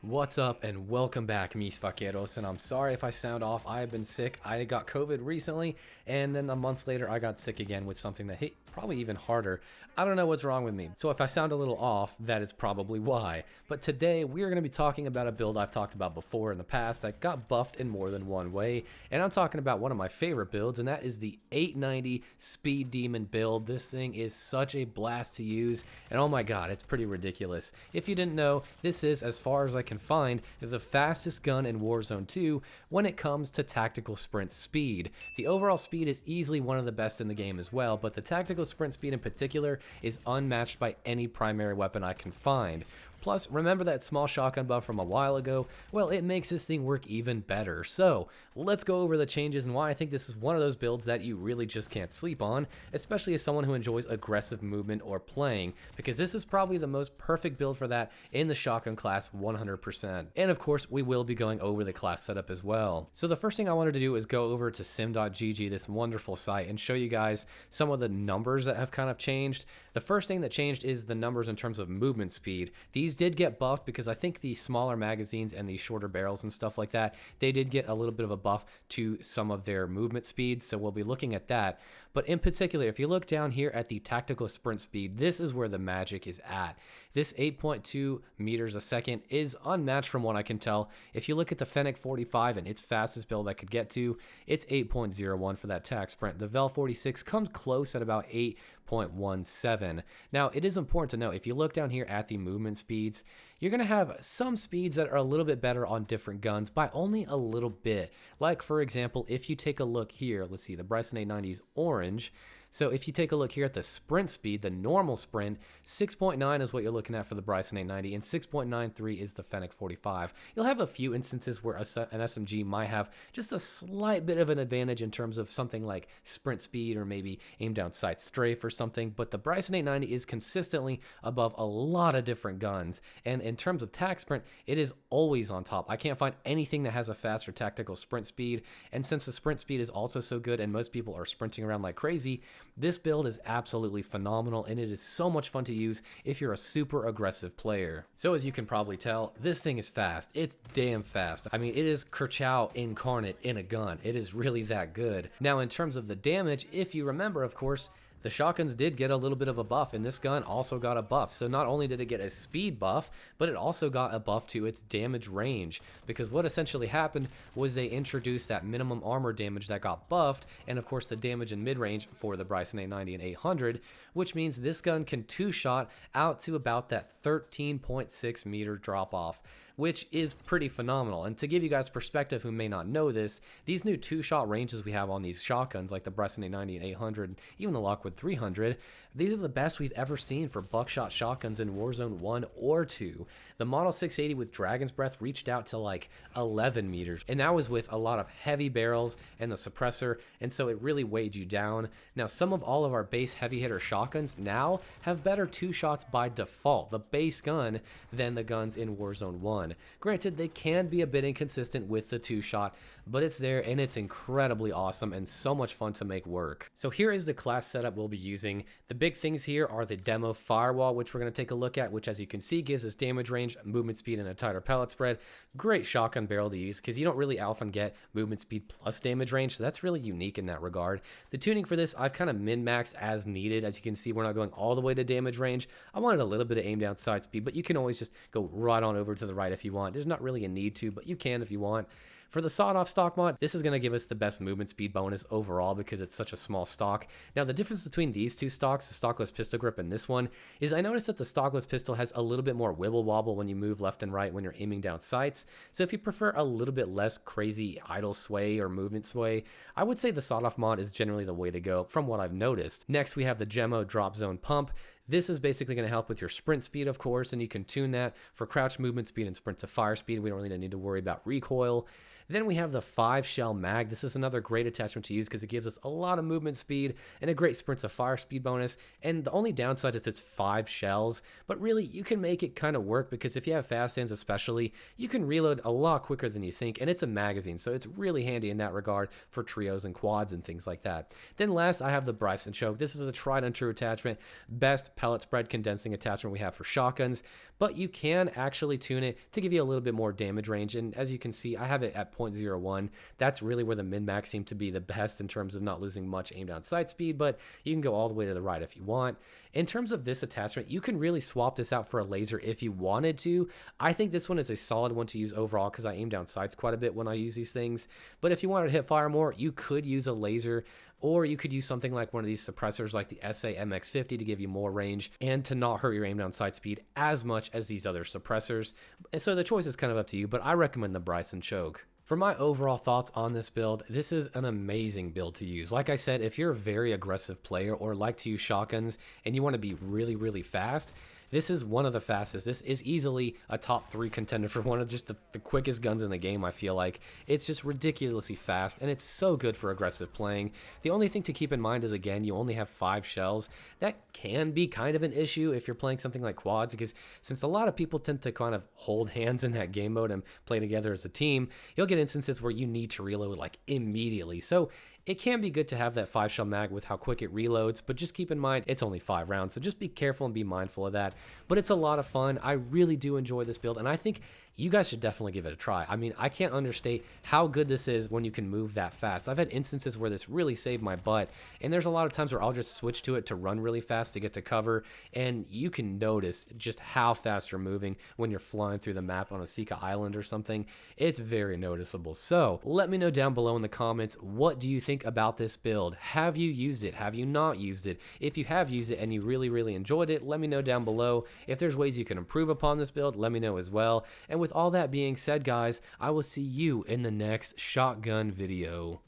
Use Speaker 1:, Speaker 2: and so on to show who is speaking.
Speaker 1: What's up and welcome back, mis vaqueros, and I'm sorry if I sound off. I've been sick. I got COVID recently, and then a month later I got sick again with something that hit probably even harder. I don't know what's wrong with me. So if I sound a little off, that is probably why. But today we are going to be talking about a build I've talked about before in the past that got buffed in more than one way, and I'm talking about one of my favorite builds, and that is the 890 Speed Demon build. This thing is such a blast to use, and oh my god, it's pretty ridiculous. If you didn't know, this is, as far as I can find, the fastest gun in Warzone 2 when it comes to tactical sprint speed. The overall speed is easily one of the best in the game as well, but the tactical sprint speed in particular is unmatched by any primary weapon I can find. Plus, remember that small shotgun buff from a while ago? Well, it makes this thing work even better. So, let's go over the changes and why I think this is one of those builds that you really just can't sleep on, especially as someone who enjoys aggressive movement or playing, because this is probably the most perfect build for that in the shotgun class 100%. And of course, we will be going over the class setup as well. So the first thing I wanted to do is go over to sim.gg, this wonderful site, and show you guys some of the numbers that have kind of changed. The first thing that changed is the numbers in terms of movement speed. These did get buffed because I think the smaller magazines and the shorter barrels and stuff like that, they did get a little bit of a buff to some of their movement speeds, so we'll be looking at that. But in particular, if you look down here at the tactical sprint speed, this is where the magic is at. This 8.2 meters a second is unmatched from what I can tell. If you look at the Fennec 45 and its fastest build I could get to, it's 8.01 for that tac sprint. The Vel 46 comes close at about 8.17. Now, it is important to note, if you look down here at the movement speeds, you're going to have some speeds that are a little bit better on different guns by only a little bit. Like, for example, if you take a look here, let's see, the Bryson 890's orange. So if you take a look here at the sprint speed, the normal sprint, 6.9 is what you're looking at for the Bryson 890, and 6.93 is the Fennec 45. You'll have a few instances where an SMG might have just a slight bit of an advantage in terms of something like sprint speed or maybe aim down sight strafe or something, but the Bryson 890 is consistently above a lot of different guns, and in terms of tac sprint, it is always on top. I can't find anything that has a faster tactical sprint speed, and since the sprint speed is also so good and most people are sprinting around like crazy, this build is absolutely phenomenal, and it is so much fun to use if you're a super aggressive player. So as you can probably tell, this thing is fast. It's damn fast. I mean, it is Kerchow incarnate in a gun. It is really that good. Now, in terms of the damage, if you remember, of course, the shotguns did get a little bit of a buff, and this gun also got a buff. So not only did it get a speed buff, but it also got a buff to its damage range, because what essentially happened was they introduced that minimum armor damage that got buffed, and of course the damage in mid-range for the Bryson 890 and 800, which means this gun can two-shot out to about that 13.6 meter drop-off, which is pretty phenomenal. And to give you guys perspective who may not know this, these new two-shot ranges we have on these shotguns, like the Bryson 890 and 800, even the Lockwood 300, these are the best we've ever seen for buckshot shotguns in Warzone 1 or 2. The Model 680 with Dragon's Breath reached out to like 11 meters, and that was with a lot of heavy barrels and the suppressor, and so it really weighed you down. Now, some of all of our base heavy hitter shotguns now have better two shots by default, the base gun, than the guns in Warzone 1. Granted, they can be a bit inconsistent with the two shot, but it's there and it's incredibly awesome and so much fun to make work. So here is the class setup we'll be using. The big things here are the demo firewall, which we're going to take a look at, which as you can see gives us damage range, movement speed, and a tighter pellet spread. Great shotgun barrel to use because you don't really often get movement speed plus damage range, so that's really unique in that regard. The tuning for this, I've kind of min-maxed as needed. As you can see, we're not going all the way to damage range. I wanted a little bit of aim down sight speed, but you can always just go right on over to the right if you want. There's not really a need to, but you can if you want. For the sawed-off stock mod, this is going to give us the best movement speed bonus overall because it's such a small stock. Now, the difference between these two stocks, the stockless pistol grip and this one, is I noticed that the stockless pistol has a little bit more wibble wobble when you move left and right when you're aiming down sights. So if you prefer a little bit less crazy idle sway or movement sway, I would say the sawed-off mod is generally the way to go from what I've noticed. Next, we have the Gemmo drop zone pump. This is basically going to help with your sprint speed, of course, and you can tune that for crouch movement speed and sprint to fire speed. We don't really need to worry about recoil. Then we have the 5 shell mag. This is another great attachment to use because it gives us a lot of movement speed and a great sprint of fire speed bonus. And the only downside is it's 5 shells, but really you can make it kind of work because if you have fast hands especially, you can reload a lot quicker than you think, and it's a magazine, so it's really handy in that regard for trios and quads and things like that. Then last, I have the Bryson choke. This is a tried and true attachment, best pellet spread condensing attachment we have for shotguns, but you can actually tune it to give you a little bit more damage range, and as you can see, I have it at 0.01. That's really where the min-max seem to be the best in terms of not losing much aim down sight speed, but you can go all the way to the right if you want. In terms of this attachment, you can really swap this out for a laser if you wanted to. I think this one is a solid one to use overall because I aim down sights quite a bit when I use these things, but if you wanted to hit fire more, you could use a laser, or you could use something like one of these suppressors like the SA MX50 to give you more range and to not hurt your aim down sight speed as much as these other suppressors. And so the choice is kind of up to you, but I recommend the Bryson choke. For my overall thoughts on this build, this is an amazing build to use. Like I said, if you're a very aggressive player or like to use shotguns and you want to be really, really fast, this is one of the fastest. This is easily a top 3 contender for one of just the quickest guns in the game, I feel like. It's just ridiculously fast, and it's so good for aggressive playing. The only thing to keep in mind is, again, you only have 5 shells. That can be kind of an issue if you're playing something like quads, because since a lot of people tend to kind of hold hands in that game mode and play together as a team, you'll get instances where you need to reload like immediately. So it can be good to have that 5 shell mag with how quick it reloads, but just keep in mind it's only 5 rounds, so just be careful and be mindful of that. But it's a lot of fun. I really do enjoy this build, and I think you guys should definitely give it a try. I mean, I can't understate how good this is when you can move that fast. I've had instances where this really saved my butt, and there's a lot of times where I'll just switch to it to run really fast to get to cover, and you can notice just how fast you're moving when you're flying through the map on a Sika Island or something. It's very noticeable. So let me know down below in the comments, what do you think about this build? Have you used it? Have you not used it? If you have used it and you really, really enjoyed it, let me know down below. If there's ways you can improve upon this build, let me know as well. And with all that being said, guys, I will see you in the next shotgun video.